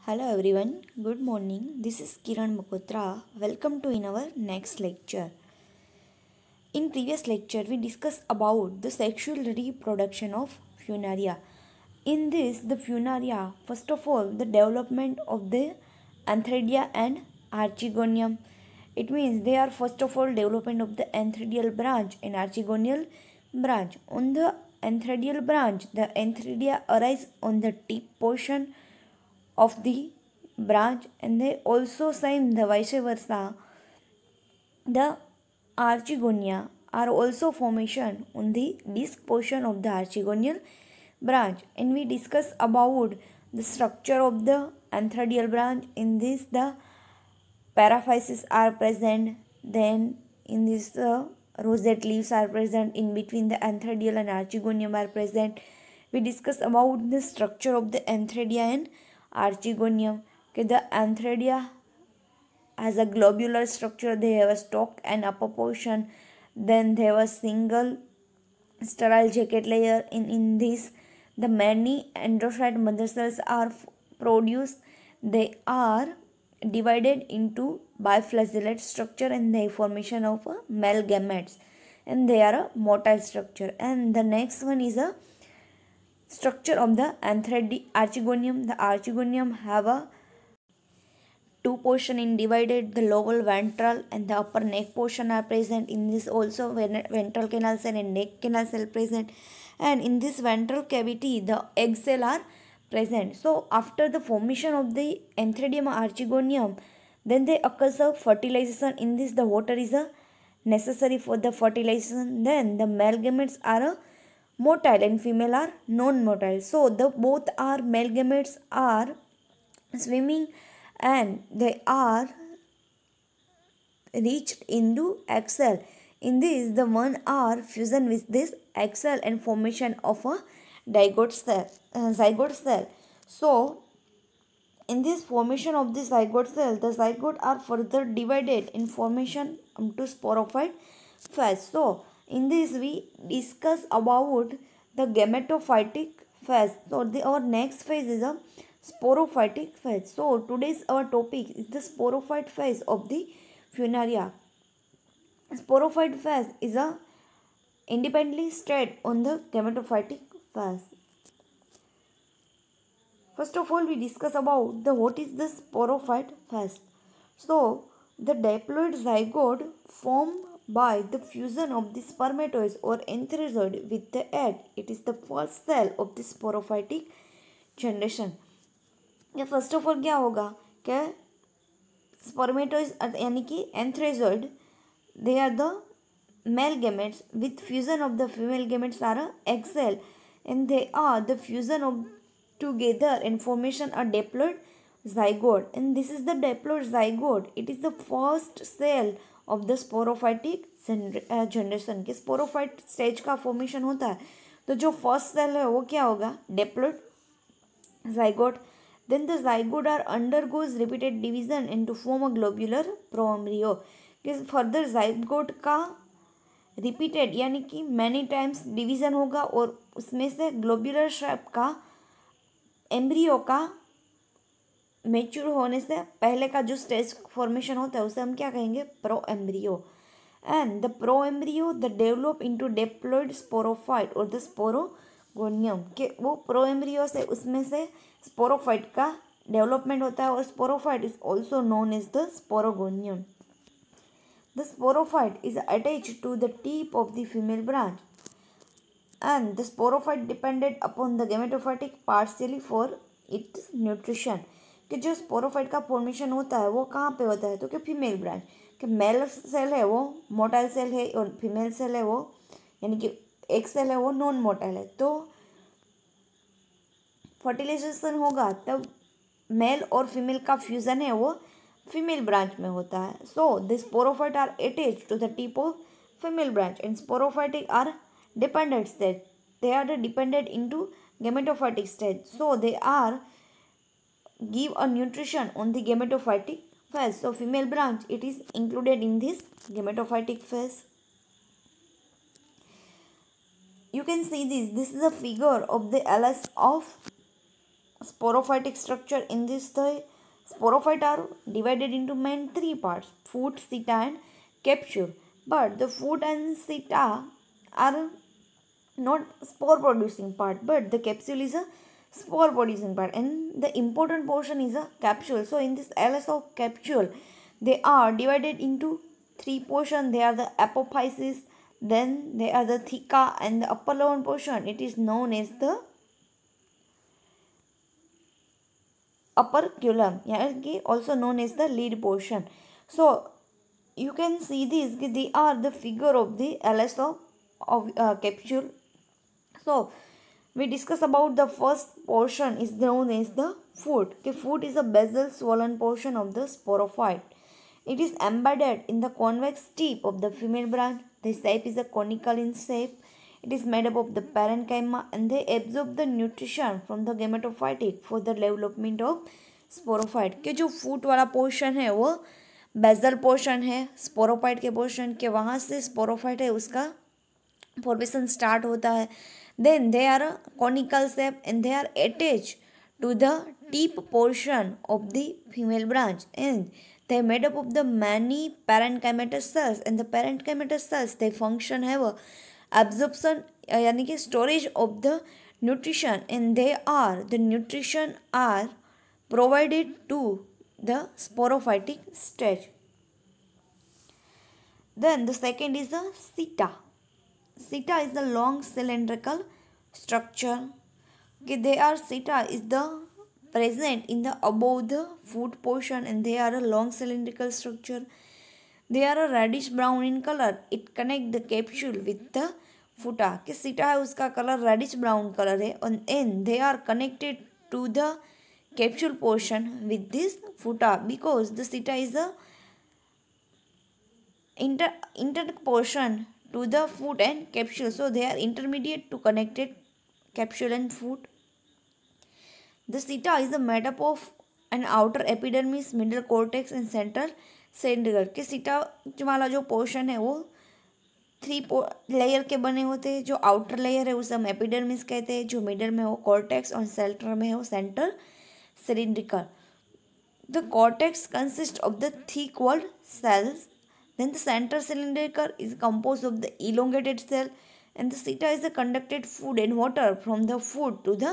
Hello everyone, good morning. This is Kiran Mukotra. Welcome to in our next lecture. In previous lecture, we discussed about the sexual reproduction of Funaria. In this, the Funaria, first of all, the development of the Antheridia and Archegonium. It means they are first of all development of the antheridial branch and archegonial branch. On the antheridial branch, the antheridia arise on the tip portion of the branch, and they also same the vice versa. The archegonia are also formation on the disc portion of the archegonial branch, and we discuss about the structure of the antheridial branch. In this, the paraphyses are present. Then in this, the rosette leaves are present. In between, the antheridial and archegonium are present. We discuss about the structure of the antheridia and archegonium. Okay, the antheridia has a globular structure. They have a stalk and upper portion. Then they have a single sterile jacket layer. In this, the many androcyte mother cells are produced. They are divided into biflagellate structure and the formation of male gametes, and they are a motile structure. And the next one is a structure of the archegonium. The archegonium have a two portion in divided. The lower ventral and the upper neck portion are present. In this also ventral canal cell and neck canal cell present, and in this ventral cavity the egg cell are present. So after the formation of the antheridium archegonium, then they occurs a fertilization. In this, the water is a necessary for the fertilization. Then the male gametes are a motile and female are non-motile. So the both are male gametes are swimming and they are reached into egg cell. In this, the one are fusion with this egg cell and formation of a zygote cell. So in this formation of the zygote cell, the zygote are further divided in formation into sporophyte phase. So in this, we discuss about the gametophytic phase. So our next phase is a sporophytic phase. So today's our topic is the sporophyte phase of the Funaria. Sporophyte phase is a independently state on the gametophytic phase. First of all, we discuss about the what is the sporophyte phase. So the diploid zygote formed by the fusion of the spermatozoid or enterozoid with the egg. It is the first cell of the sporophytic generation. या first of all क्या होगा कि spermatoid यानी कि antherozoid they are the male gametes with fusion of the female gametes or egg cell, and they are the fusion of together and formation a diploid zygote, and this is the diploid zygote. It is the first cell of the sporophytic generation के sporophyte stage का formation होता है. तो जो first cell है वो क्या होगा, diploid zygote. Then the zygote are undergoes repeated division and to form a globular proembryo. Further zygote का रिपीटेड यानी कि मैनी टाइम्स डिवीजन होगा और उसमें से ग्लोब्यूलर शेप का एम्ब्रियो का मेच्योर होने से पहले का जो स्टेज फॉर्मेशन होता है उसे हम क्या कहेंगे, proembryo. And the proembryo the develop into diploid sporophyte और द स्पोरोगोनियम के वो प्रोएम्ब्रियो से उसमें से स्पोरोफाइट का डेवलपमेंट होता है और sporophyte is also known as the sporogonium. The sporophyte is attached to the tip of the female branch, and the sporophyte depended upon the gametophytic partially for its nutrition. कि जो sporophyte का formation होता है वो कहाँ पे होता है, तो कि फीमेल ब्रांच कि मेल सेल है वो मोटाइल सेल है और फीमेल सेल है वो यानी कि एक सेल है वो नॉन मोटाइल है. तो फर्टिलाइजेशन होगा तब मेल और फीमेल का फ्यूजन है वो फीमेल ब्रांच में होता है. So the sporophyte are attached to the tip of female branch and sporophytic are dependent stage. They are dependent into gametophytic stage. So they are give a nutrition on the gametophytic phase. So female branch it is included in this gametophytic phase. You can see this. This is a figure of the LS of sporophytic structure. In this, the sporophyte are divided into main three parts: foot, seta, and capsule. But the foot and seta are not spore producing part, but the capsule is a spore producing part, and the important portion is a capsule. So in this LS of capsule, they are divided into three portions. They are the apophysis, then they are the theca, and the upper lower portion, it is known as the operculum, also known as the lead portion. So you can see these, they are the figure of the LS of capsule. So we discuss about the first portion is known as the foot. Okay, foot is a basal swollen portion of the sporophyte. It is embedded in the convex tip of the female branch. The shape is a conical in shape. It is made up of the parenchyma and they absorb the nutrition from the gametophyte for the development of sporophyte. के जो फूट वाला portion है वो bezel portion है sporophyte के portion के, वहाँ से स्पोरोफाइट है उसका फॉर्मेशन स्टार्ट होता है. Then they are a conical shape and they are attached to the tip portion of the female branch, and they are made up of the many parenchymatous cells, and the parenchymatous cells they function have a absorption यानी कि storage of the nutrition, and they are the nutrition are provided to the sporophytic stage. Then the second is the seta. Seta is the long cylindrical structure. Okay, they are seta is the present in the above the foot portion, and they are a long cylindrical structure. They are a reddish brown in color. It connect the capsule with the फूटा कि सीटा है उसका colour reddish brown colour है, and they are connected to the capsule portion with this फूटा because the seta is a inter portion to the foot and capsule, so they are intermediate to connected capsule and foot. The seta is made up of an outer epidermis, middle cortex and central cylindrical. कि सीटा वाला जो portion है वो three layer के बने होते हैं. जो आउटर लेयर है उसे हम एपिडर्मिस कहते हैं, जो मिडल में हो कॉर्टेक्स और सेंटर में हो central cylindrical. The cortex consist of the thick walled cells. Then the central cylindrical is composed of the elongated cell, and the seta is the conducted food and water from the food to the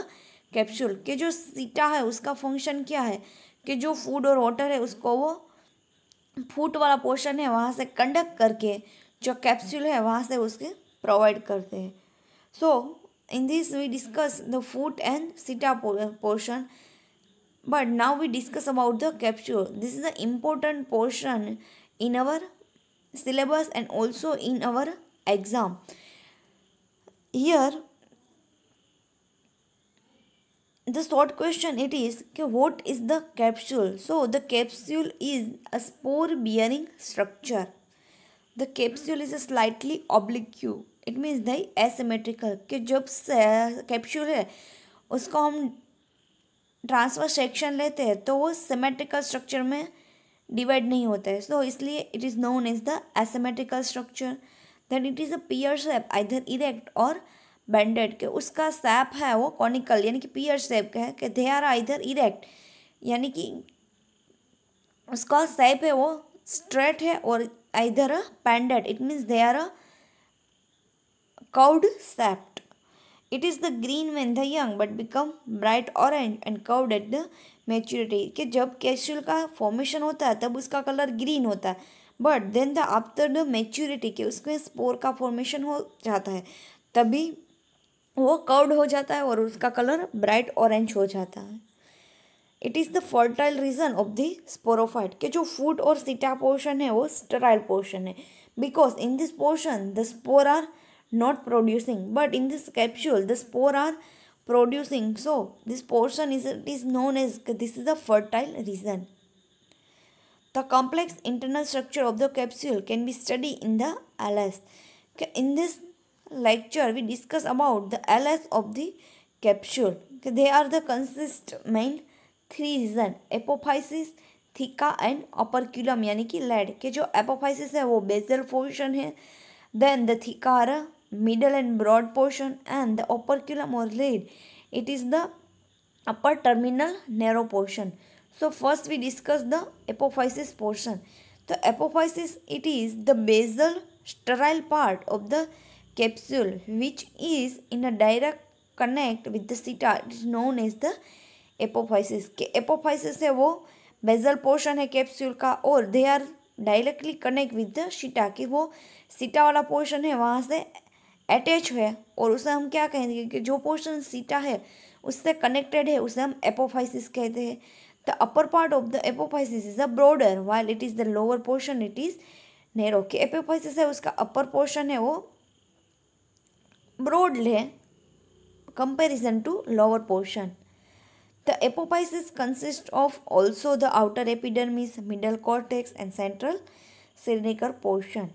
capsule. कि जो सीटा है उसका function क्या है कि जो food और वाटर है उसको वो फूट वाला पोर्शन है वहाँ से कंडक्ट करके जो कैप्सूल है वहाँ से उसके प्रोवाइड करते हैं. So in this we discuss the foot and seta portion, but now we discuss about the capsule. This is the important portion in our syllabus and also in our exam. Here the short question it is okay, what is the capsule? So the capsule is a spore bearing structure. The capsule is a slightly oblique. It means the asymmetrical. कि जब capsule है उसको हम transfer section लेते हैं तो वो symmetrical structure में डिवाइड नहीं होता है, सो इसलिए it is known as the asymmetrical structure. Then it is a pear shape either erect or bended. के उसका शेप है वो कॉनिकल यानी कि पियर शेप का है कि दे आर आइदर इरेक्ट यानी कि उसका शेप है वो स्ट्रेट है और either a bended it means they are a curved shaped. It is the green when the young but become bright orange and curved at the maturity. कि जब capsule का फॉर्मेशन होता है तब उसका कलर ग्रीन होता है, but then the after the maturity के उसमें स्पोर का फॉर्मेशन हो जाता है तभी वो कर्व्ड हो जाता है और उसका कलर ब्राइट ऑरेंज हो जाता है. It is the fertile region of the sporophyte के जो फूट और सीटा पोर्शन है वो स्टेराइल पोर्शन है because in this portion the spore are not producing, but in this capsule the spore are producing, so this portion is known as this is the fertile region. The complex internal structure of the capsule can be studied in the LS. In this lecture we discuss about the LS of the capsule. They are the consist main three region: apophysis, theca and operculum यानी कि lead. के जो apophysis है वो basal portion है, then the theca are middle and broad portion, and the operculum or lead it is the upper terminal narrow portion. So first we discuss the apophysis portion. The apophysis, it is the basal sterile part of the capsule which is in a direct connect with the seta. It is known as the apophysis. apophysis है वो basal portion है capsule का और they are directly connect with the सीटा, कि वो सीटा वाला पोर्शन है वहाँ से अटैच है और उसे हम क्या कहेंगे कि जो पोर्शन सीटा है उससे कनेक्टेड है उसे हम एपोफाइसिस कहते हैं. The upper part of the apophysis is a broader while it is the lower portion it is narrow. कि एपोफाइसिस है उसका अपर पोर्शन है वो ब्रॉड है comparison to lower portion. The apophysis consists of also the outer epidermis, middle cortex and central syringeal portion.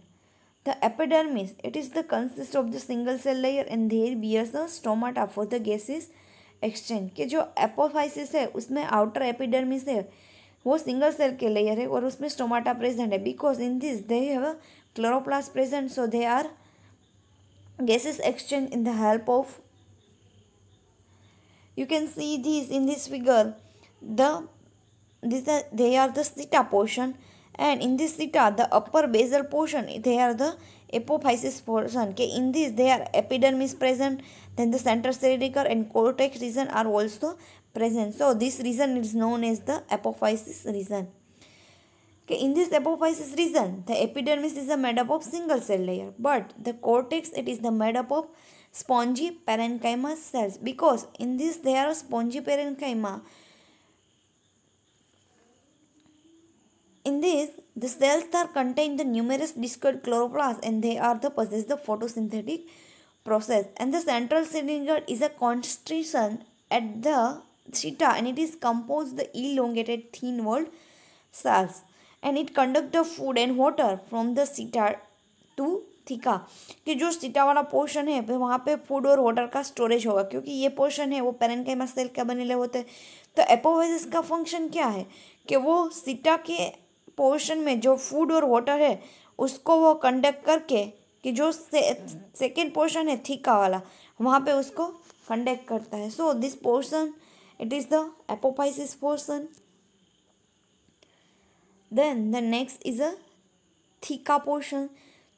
The epidermis, it is the consist of the single cell layer and there bears the stomata for the gaseous exchange. कि जो apophysis है उसमें outer epidermis है वो single cell के layer है और उसमें stomata present है. Because in this they have a chloroplast present, so they are gaseous exchange in the help of. You can see this in this figure. They are the seta portion, and in this seta, the upper basal portion, they are the apophysis portion. Okay, in this they are epidermis present, then the central syringeal and cortex region are also present. So this region is known as the apophysis region. Okay, in this apophysis region, the epidermis is made up of single cell layer, but the cortex, it is the made up of spongy parenchyma cells, because in this there are spongy parenchyma. In this the cells are contain the numerous discoid chloroplasts and they are the possess the photosynthetic process. And the central syringeal is a constriction at the seta and it is composed the elongated thin walled cells and it conduct the food and water from the seta to theca. कि जो सीटा वाला portion है वहाँ पे food और water का storage होगा क्योंकि ये पोर्शन है वो पेरेन्काइमा सेल का बने होते हैं. तो एपोफाइसिस का फंक्शन क्या है कि वो सीटा के पोर्शन में जो फूड और वाटर है उसको वो कंडक्ट करके कि जो सेकेंड पोर्शन है थीका वाला वहाँ पे उसको कंडक्ट करता है. So this portion it is the apophysis portion. Then the next is a theca portion.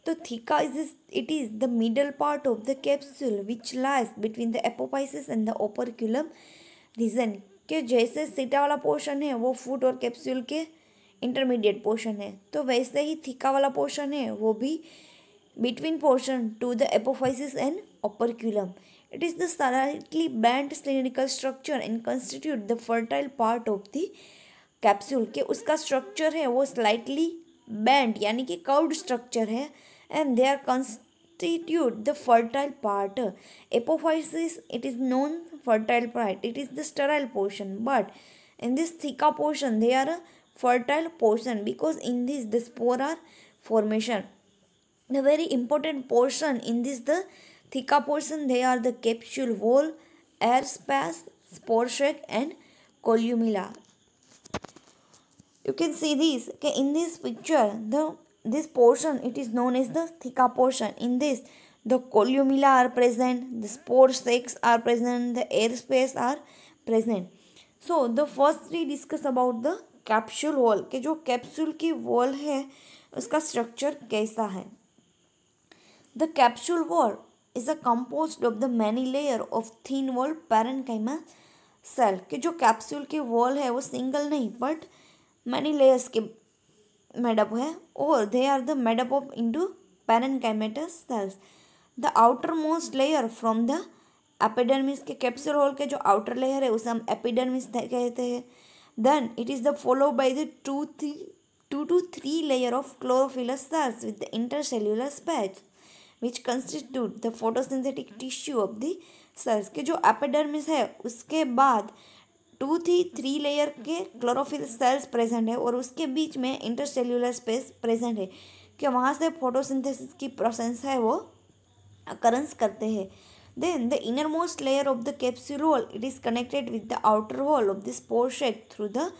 So theca is the middle part of the capsule which lies between the apophysis and the operculum region. के जैसे सीटा वाला portion है वो फूट और capsule के intermediate portion है तो वैसे ही थीका वाला पोर्शन है वो भी between portion to the apophysis and operculum. It is the slightly bent cylindrical structure and constitute the fertile part of the capsule. के उसका स्ट्रक्चर है वो slightly bent यानी कि कर्व्ड स्ट्रक्चर है and they are constitute the fertile part. Apophysis, it is known fertile part, it is the sterile portion, but in this theca portion they are a fertile portion because in this the spore are formation. The very important portion in this the theca portion they are the capsule wall, air space, spore sac and columella. You can see this okay, in this picture this portion it is known as the theca portion. In this the columella are present, the spore sacs are present, the air space are present. So the first we discuss about the capsule wall कि जो capsule की wall है उसका structure कैसा है. The capsule wall is a composed of the many layer of thin walled parenchyma cell. कि जो capsule की वॉल है वो सिंगल नहीं बट many layers के made up है और they are the made up of into parenchymatous cells. The outermost layer from the epidermis के कैप्सूल वॉल के जो outer layer है उसे हम epidermis कहते हैं. Then it is the followed by the 2 to 3 layer of chlorophyllous cells with the intercellular space which constitute the photosynthetic tissue of the cells. के जो epidermis है उसके बाद 2-3 लेयर के क्लोरोफिल सेल्स प्रेजेंट है और उसके बीच में इंटरसेल्यूलर स्पेस प्रेजेंट है कि वहाँ से फोटोसिंथेसिस की प्रोसेस है वो अकरेंस करते हैं. Then the inner most layer of the capsule wall it is connected with the outer wall of the spore sac through the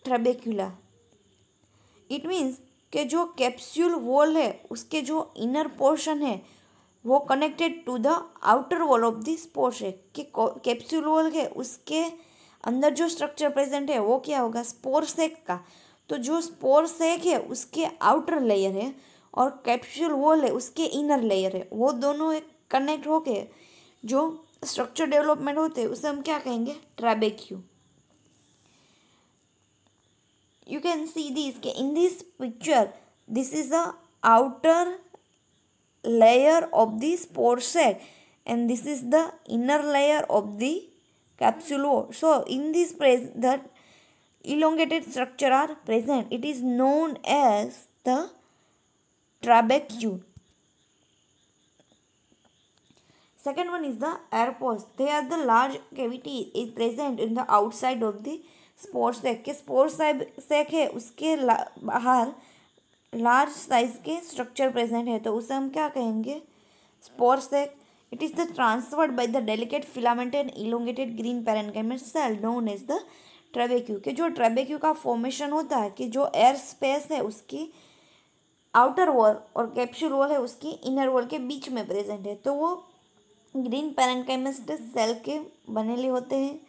trabecula. It means कि जो कैप्सूल वॉल है उसके जो इनर पोर्शन है वो connected to the outer wall of the spore sac. कि capsule wall है उसके अंदर जो स्ट्रक्चर प्रेजेंट है वो क्या होगा, स्पोर सेक का। तो जो स्पोर सेक है उसके आउटर लेयर है और कैप्सूल वॉल है उसके इनर लेयर है, वो दोनों एक कनेक्ट होके जो स्ट्रक्चर डेवलपमेंट होते हैं उसे हम क्या कहेंगे, ट्रैबेक्यू। You can see this in this picture, this is the outer layer of the spore sac and this is the inner layer of the capsule wall. So in this the elongated structure are present, it is known as the trabeculum. Second one is the air pores. They are the large cavity is present in the outside of the spore sac के, spore sac है उसके बाहर large size के structure present है, तो उसे हम क्या कहेंगे, spore sac. It is the transferred by the delicate filamented elongated green parenchymal cell known as the trabecula. के जो ट्रेबेक्यू का फॉर्मेशन होता है कि जो एयर स्पेस है उसकी आउटर वॉल और कैप्सूल वॉल है उसकी इनर वॉल के बीच में प्रेजेंट है, तो वो ग्रीन पैरेन्काइमल सेल के बनेले होते हैं.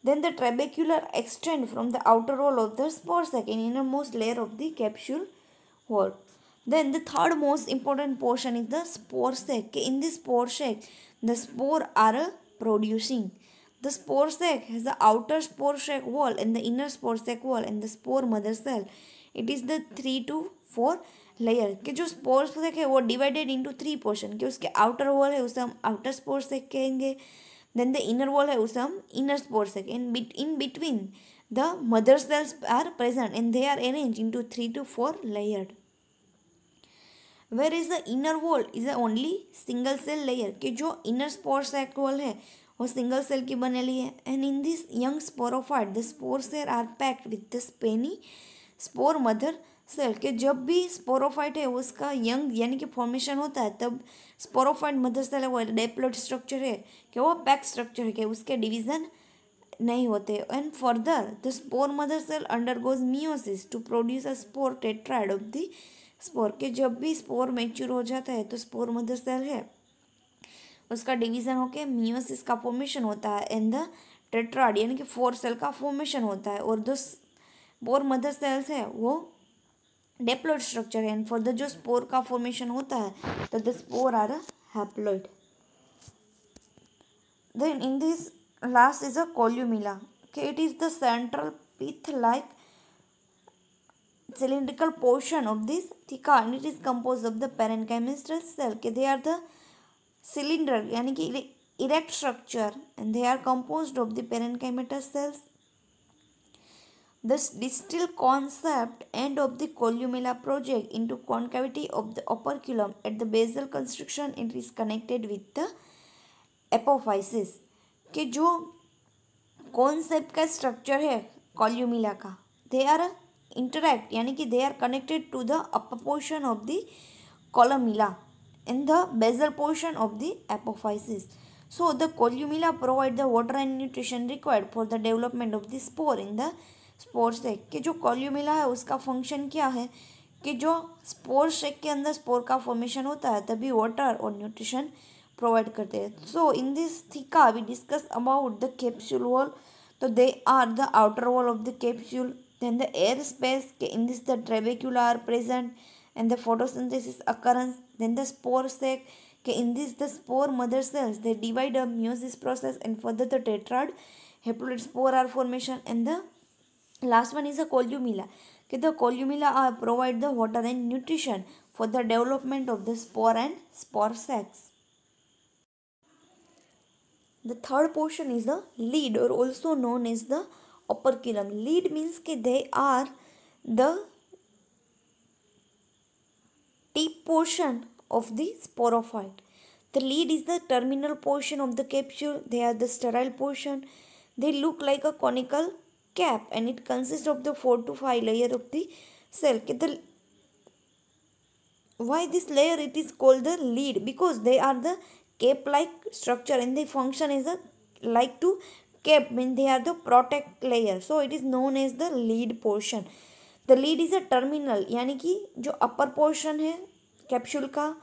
Then the trabecular extend from the outer wall of the spore sac in innermost layer of the capsule wall. Then the third most important portion is the spore sac. In this spore sac, the spore are producing. The spore sac has the outer spore sac wall and the inner spore sac wall and the spore mother cell. It is the 3 to 4 layer. के जो spore sac है वो divided into 3 portion. कि उसके outer wall है उसे हम outer spore sac कहेंगे. Then the inner wall है उसे हम inner spore sac. In between the mother cells are present and they are arranged into 3 to 4 layered. Whereas the inner wall is the only single cell layer. कि जो inner spore sac wall है वो single cell की बनेली है. And in this young sporophyte the spores are packed with the spiny spore mother cell. के जब भी स्पोरोफाइट है उसका यंग यानी कि फॉर्मेशन होता है तब स्पोरोफाइट मदर सेल है वो डिप्लॉइड स्ट्रक्चर है कि वो पैक स्ट्रक्चर है कि उसके डिवीजन नहीं होते. And further the spore mother cell undergoes meiosis to produce a spore tetrad of the spore. के जब भी स्पोर मैच्योर हो जाता है तो स्पोर मदर सेल है उसका डिवीजन होके मियोसिस का फॉर्मेशन होता है एंड द टेट्राइड यानी कि 4 सेल का फॉर्मेशन होता है. और जो स्पोर मदर सेल्स है वो डेप्लॉइड स्ट्रक्चर है एंड फर्दर जो स्पोर का फॉर्मेशन होता है तो the spore are haploid. Then in this last is a columella. It is the central pith like cylindrical portion of this theca and it is composed of the parenchymal cell. के they are the cylinder यानी कि erect structure and they are composed of the parenchymal cells. The distal concept end of the columella project into concavity of the operculum at the basal constriction. It is connected with the apophysis. कि जो concept का structure है कॉल्यूमिला का they are interact यानी कि they are connected to the upper portion of the columella and the basal portion of the apophysis. So the columella provide the water and nutrition required for the development of the spore in the spore sac. के जो कॉल्यूमिला है उसका function क्या है कि जो spore sac के अंदर स्पोर का फॉर्मेशन होता है तभी वाटर और न्यूट्रिशन प्रोवाइड करते हैं. So in this theca we discuss about the capsule wall. तो they are the outer wall of the capsule. Then the air space के in this the trabecula are present and the photosynthesis occurrence. Then the spore sac के in this the spore mother cells they divide a meiosis process and further the tetrad haploid spore are formation and the last one is a columella. Okay, the columella are provide the water and nutrition for the development of the spore and spore sacs. The third portion is the lead or also known as the operculum. Lead means कि they are the tip portion of the sporophyte. The lead is the terminal portion of the capsule. They are the sterile portion. They look like a conical cap and it consists of the 4 to 5 layer of the cell. Why this layer it is called the lead? Because they are the cap like structure and they function as a like to cap, mean they are the protect layer, so it is known as the lead portion. The lead is a terminal यानी कि जो upper portion है capsule का,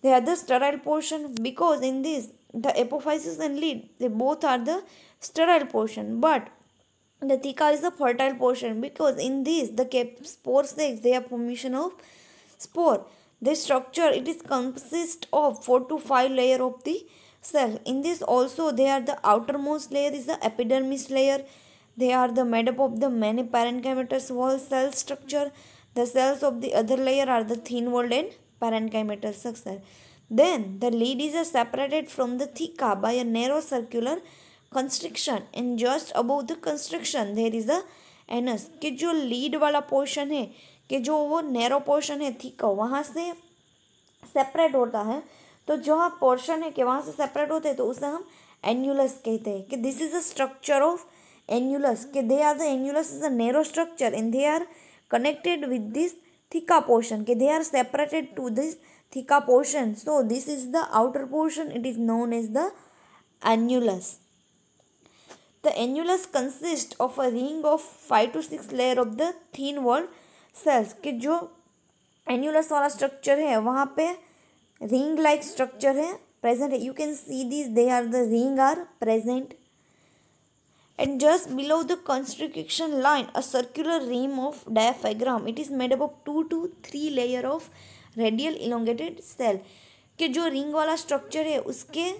they are the sterile portion because in this the apophysis and lead they both are the sterile portion, but The theca is the fertile portion because in this the spore sacs they have formation of spore. This structure it is consist of 4 to 5 layer of the cell. In this also they are the outermost layer is the epidermis layer. They are the made up of the many parenchymatous wall cell structure. The cells of the other layer are the thin walled and parenchymatous structure. Then the lead is separated from the theca by a narrow circular constriction and just above the construction there is a anus कि जो lead वाला portion है कि जो वो narrow portion है thick वहाँ से सेपरेट होता है तो जो पोर्शन है कि वहाँ से सेपरेट होते हैं तो उसे हम एन्यूलस कहते हैं कि this is a structure of annulus कि they are the annulus is a narrow structure and they are connected with this theca portion कि they are separated to this theca portion so this is the outer portion it is known as the annulus. The annulus consists of a ring of 5 to 6 layer of the thin walled cells कि जो annulus वाला structure है वहाँ पे ring like structure है present है. You can see these they are the ring are present and just below the constriction line a circular rim of diaphragm. It is made up of 2 to 3 layer of radial elongated cell कि जो ring वाला structure है उसके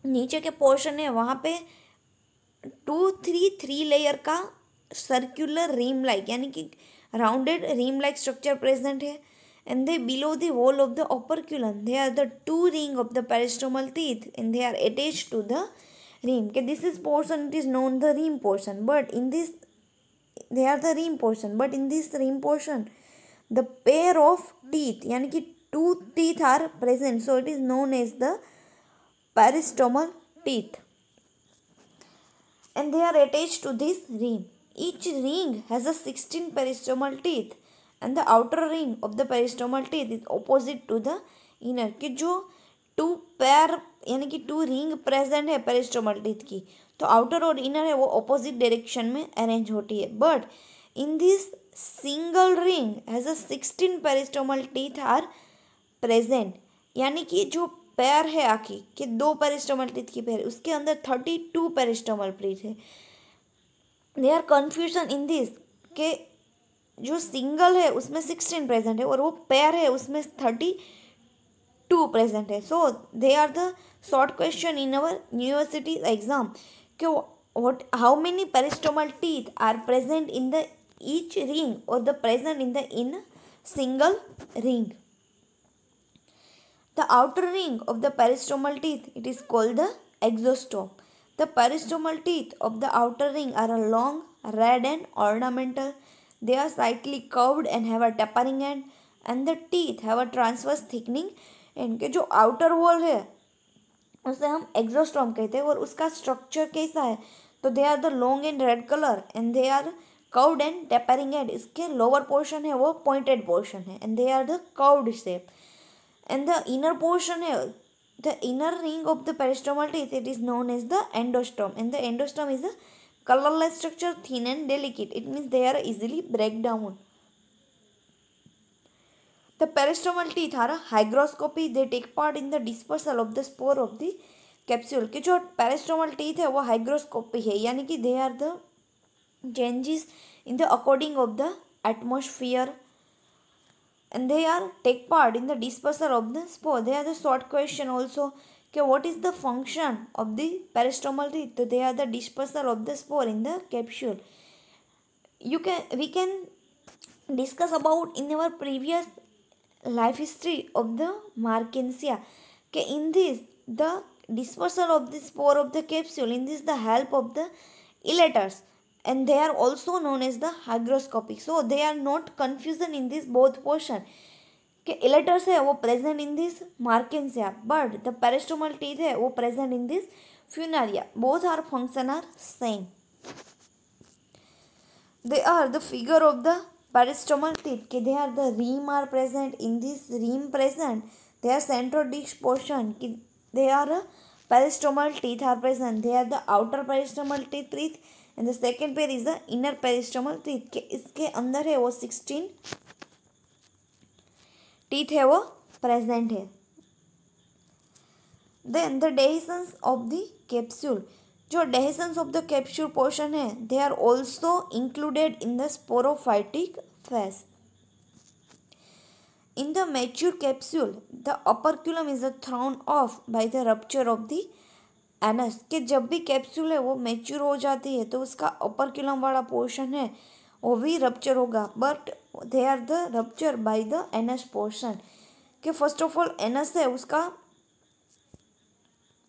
नीचे के portion है वहाँ पे 3 लेयर का सर्कुलर रीम लाइक यानी कि rounded rim like structure present है and they below the wall of the operculum they are the 2 ring of the peristomal teeth and they are attached to the rim के this is portion it is known the rim portion but in this they are the rim portion but in this rim portion the pair of teeth यानी कि 2 teeth are present so it is known as the peristomal teeth and they are attached to this ring. Each ring has a 16 peristomal teeth and the outer ring of the peristomal teeth is opposite to the inner कि जो 2 pair यानी कि 2 ring present है पेरिस्टोमल teeth की तो outer और inner है वो ऑपोजिट डायरेक्शन में अरेंज होती है but in this single ring has a 16 peristomal teeth are present यानी कि जो पेयर है आखी कि 2 पेरिस्टोमल टीथ की पेयर उसके अंदर 32 पेरिस्टोमल टीथ है. They are confusion in this के जो सिंगल है उसमें 16 प्रेजेंट है और वो पेयर है उसमें 32 प्रेजेंट है. So they are the short question in our university exam कि what how many peristomal teeth are present in the each ring or the present in the in single ring. The outer ring of the peristomal teeth it is called the exostome. The peristomal teeth of the outer ring are long, red and ornamental. They are slightly curved and have a tapering end and the teeth have a transverse thickening end. के जो outer wall है उसे हम exostome कहते हैं और उसका structure कैसा है तो they are the long and red color and they are curved and tapering end. इसके lower portion है वो pointed portion है and they are the curved shape. And the inner portion है the inner ring of the peristomal teeth it is known as the endostome and the endostome is a colorless structure thin and delicate. It means they are easily break down. The peristomal teeth are a hygroscopy. They take part in the dispersal of the spore of the capsule. कि जो peristomal teeth है वो hygroscopy है यानी कि they are the changes in the according of the atmosphere and they are take part in the dispersal of the spore. They are the short question also okay, what is the function of the peristomal teeth? So they are the dispersal of the spore in the capsule. We can discuss about in our previous life history of the Markensia okay, in this the dispersal of the spore of the capsule in this the help of the elaters and they are also known as the hygroscopic. So they are not confusion in this both portion कि elaters है वो present in this Markensia but the peristomal teeth है वो present in this Funaria. Both are function are same. They are the figure of the peristomal teeth कि they are the rim are present in this rim present. They are central disc portion कि they are a peristomal teeth are present. They are the outer peristomal teeth and the second pair is the inner peristomal teeth के इसके अंदर है वो 16 teeth है वो present है. Then the dehiscence of the capsule जो dehiscence of the capsule portion है they are also included in the sporophytic phase. In the mature capsule, the operculum is thrown off by the rupture of the anus कि जब भी capsule है वो mature हो जाती है तो उसका ओपरक्यूलम वाला पोर्शन है वो भी रप्चर होगा, but they are the rupture by the annulus portion कि फर्स्ट ऑफ ऑल एनस है उसका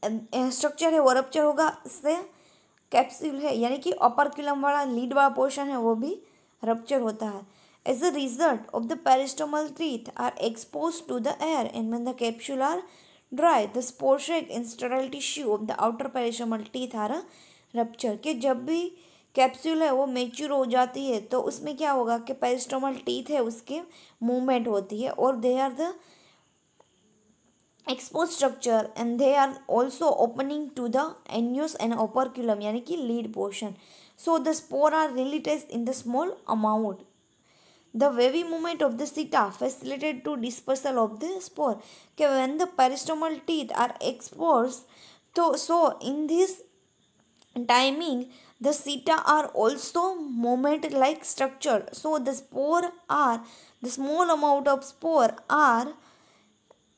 स्ट्रक्चर है वो रप्चर होगा, इससे कैप्सूल है यानी कि ओपरक्यूलम वाला लीड वाला पोर्शन है वो भी रप्चर होता है. As a result of the peristomal teeth are expose to the air and when the capsule are dry, the spore sac and sterile tissue of the outer peristomal teeth are rupture. कि जब भी capsule है वो mature हो जाती है तो उसमें क्या होगा कि पेरिस्टोमल टीथ है उसके मूवमेंट होती है और they are the expose structure and they are also opening to the annulus and operculum यानी कि lid portion. So the spore are related in the small amount. The wavy movement of the seta facilitated to dispersal of the spore. Okay, when the peristomal teeth are exposed, so in this timing, the seta are also movement-like structure. So the small amount of spore are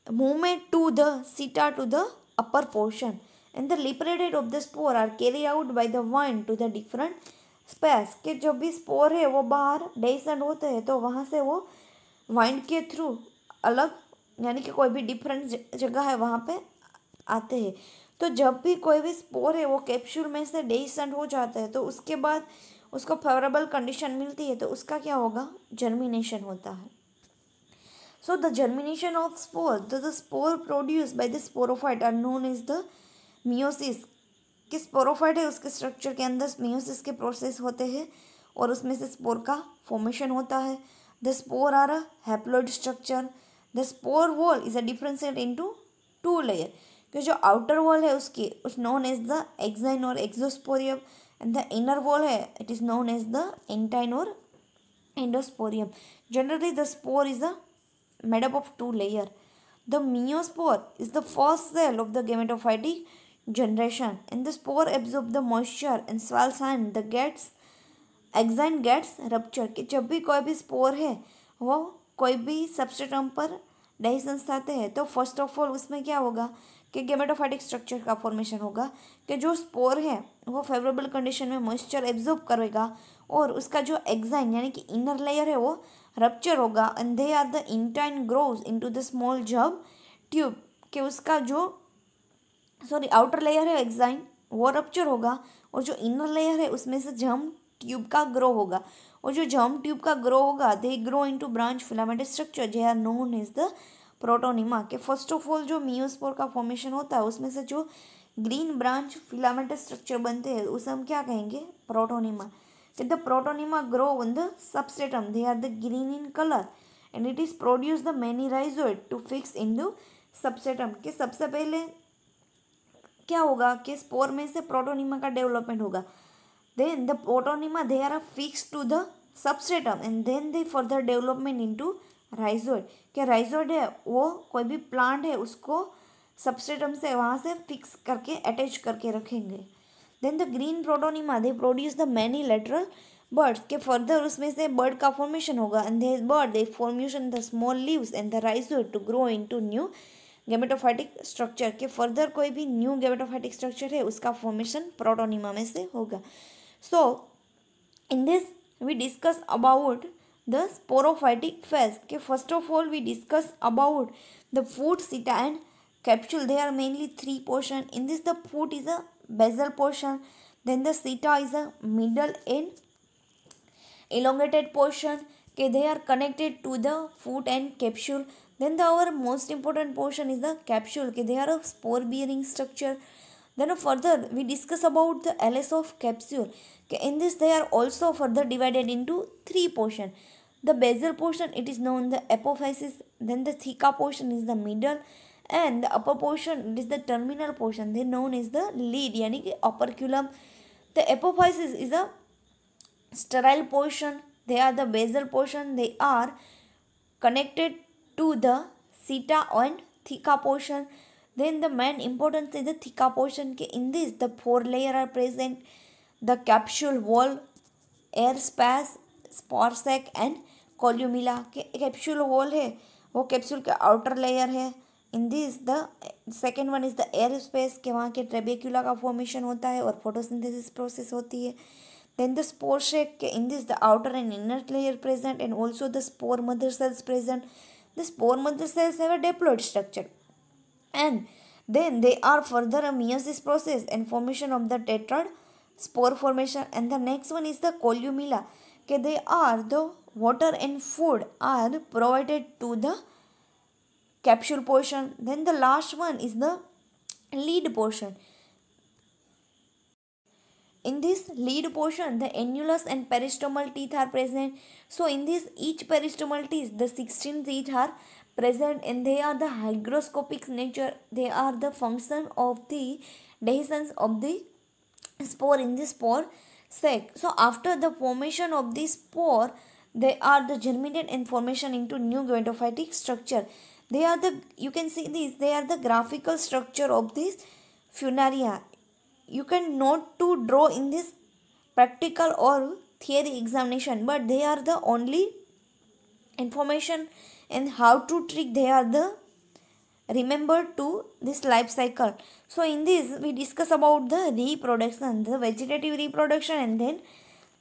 movement to the seta to the upper portion, and the lip radiate of the spore are carried out by the wind to the different space के जब भी spore है वो बाहर डेसेंड होते हैं तो वहाँ से वो वाइंड के थ्रू अलग यानी कि कोई भी डिफरेंट जगह है वहाँ पे आते हैं. तो जब भी कोई भी स्पोर है वो कैप्सूल में से डेसेंड हो जाता है तो उसके बाद उसको फेवरेबल कंडीशन मिलती है तो उसका क्या होगा, जर्मिनेशन होता है. So the germination of spore, the spore produce by the sporophyte are known as the meiosis. कि स्पोरोफाइट है उसके स्ट्रक्चर के अंदर मियोसिस के प्रोसेस होते हैं और उसमें से स्पोर का फॉर्मेशन होता है. The spore are a haploid structure. The spore wall is a differentiate into two layer. कि जो आउटर वॉल है उसकी उस known as the exine or exosporium and the inner wall है it is known as the intine or endosporium. Generally the spore is a made up of two layer. The meiospore is the first cell of the gametophytic generation, and the spore absorb the moisture and swells and the exine gets rupture. कि जब भी कोई भी spore है वो कोई भी substratum पर डेहिसेंस आते हैं तो फर्स्ट ऑफ ऑल उसमें क्या होगा कि गेमेटोफाइटिक स्ट्रक्चर का फॉर्मेशन होगा कि जो स्पोर है वो फेवरेबल कंडीशन में मॉइस्चर एब्जॉर्ब करेगा और उसका जो एक्साइन यानी कि इनर लेयर है वो रप्चर होगा and they are the intine grows into the small germ tube. कि उसका जो आउटर लेयर है एक्साइन वो रप्चर होगा और जो इनर लेयर है उसमें से जर्म ट्यूब का ग्रो होगा और जो जर्म ट्यूब का ग्रो होगा they grow into branch filamentous structure they are known as the protonema. के फर्स्ट ऑफ ऑल जो मियोस्पोर का फॉर्मेशन होता है उसमें से जो ग्रीन ब्रांच फिलामेंटस स्ट्रक्चर बनते हैं उसे हम क्या कहेंगे, protonema. The protonema grow in the substratum, they are the green in colour and it is produce the many rhizoid to fix in the substratum. के सबसे पहले क्या होगा कि स्पोर में से प्रोटोनिमा का डेवलपमेंट होगा. Then the protonema they are fix to the substratum and then they further development into rhizoid. क्या राइजोइड है वो कोई भी प्लांट है उसको सबस्ट्रेटम से वहाँ से फिक्स करके अटैच करके रखेंगे. Then the green protonema they produce the many lateral buds. के फर्दर उसमें से बर्ड का फॉर्मेशन होगा and they bud they formation the small leaves and the rhizoid to grow into new gametophytic structure. के further कोई भी new gametophytic structure है उसका फॉर्मेशन प्रोटोनिमा में से होगा. So in this we discuss about the sporophytic phase. के first of all we discuss about the foot, seta and capsule. They are mainly three portion. In this the foot is a basal portion, then the seta is a middle and elongated portion. Okay, they are connected to the foot and capsule. Then our most important portion is the capsule. Okay, they are a spore bearing structure. Then further we discuss about the LS of capsule. Okay, in this they are also further divided into three portion. The basal portion it is known the apophysis. Then the theca portion is the middle and the upper portion it is the terminal portion. They known as the lead यानी कि operculum. The apophysis is a sterile portion. They are the basal portion. They are connected to the seta and theca portion. Then the main importance is the theca portion. In this, the four layers are present: the capsule wall, air space, spore sac and columella. के capsule wall है वो capsule के outer layer है. In this, the second one is the air space के वहाँ के ट्रेबेक्यूला का formation होता है और photosynthesis process होती है. Then the spore sac के in this, the outer and inner layer present and also the spore mother cells present. The spore mother cells have a diploid structure, and then they are further a meiosis process and formation of the tetrad spore formation. And the next one is the columella. Okay, they are the water and food are provided to the capsule portion. Then the last one is the lead portion. In this lead portion, the annulus and peristomal teeth are present. So in this, each peristomal teeth, the 16 teeth are present, and they are the hygroscopic nature. They are the function of the dehiscence of the spore in the spore sac. So after the formation of the spore, they are the germinate and formation into new gametophytic structure. They are the, you can see this, they are the graphical structure of this funaria. You can not to draw in this practical or theory examination, but they are the only information and how to treat. They are the remember to this life cycle. So in this we discuss about the reproduction, the vegetative reproduction and then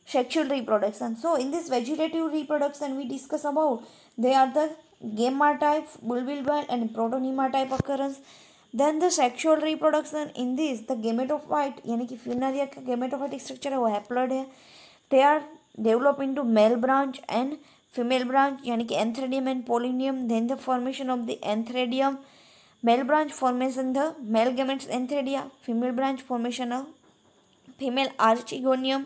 sexual reproduction. So in this vegetative reproduction we discuss about they are the gamma type, bulbil and protonema type occurrence. Then the sexual reproduction, in this the gametophyte यानी कि funaria का gametophytic structure है वो haploid है. They are develop into male branch and female branch यानी कि antheridium and polonium. Then the formation of the antheridium, male branch formation the male gametes antheridia, female branch formation of female archegonium.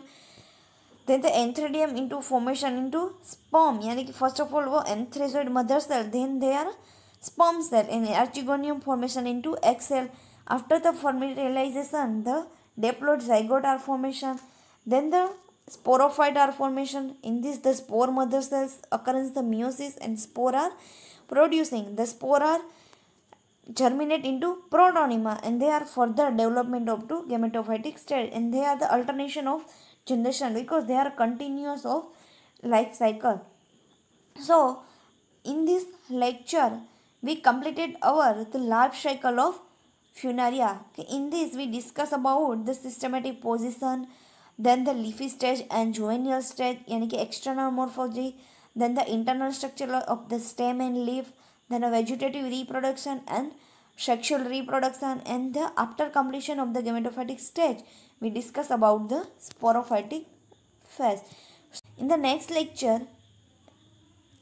Then the antheridium into formation into sperm यानी कि first of all वो anthrazoid mother cell, then they are sperm cell, and archegonium formation into egg cell. After the fertilization, the diploid zygote are formation. Then the sporophyte are formation. In this, the spore mother cells occurrence the meiosis and spore are producing. The spore are germinate into protonema, and they are further development of to gametophytic state, and they are the alternation of generation because they are continuous of life cycle. So in this lecture we completed our the life cycle of funaria. In this we discuss about the systematic position, then the leafy stage and juvenile stage यानी कि external morphology, then the internal structure of the stem and leaf, then a vegetative reproduction and sexual reproduction, and the after completion of the gametophytic stage we discuss about the sporophytic phase. In the next lecture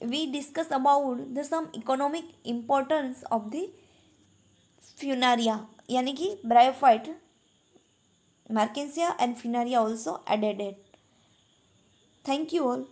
we discuss about the some economic importance of the funaria यानी कि bryophyte, Markensia and funaria also added it. Thank you all.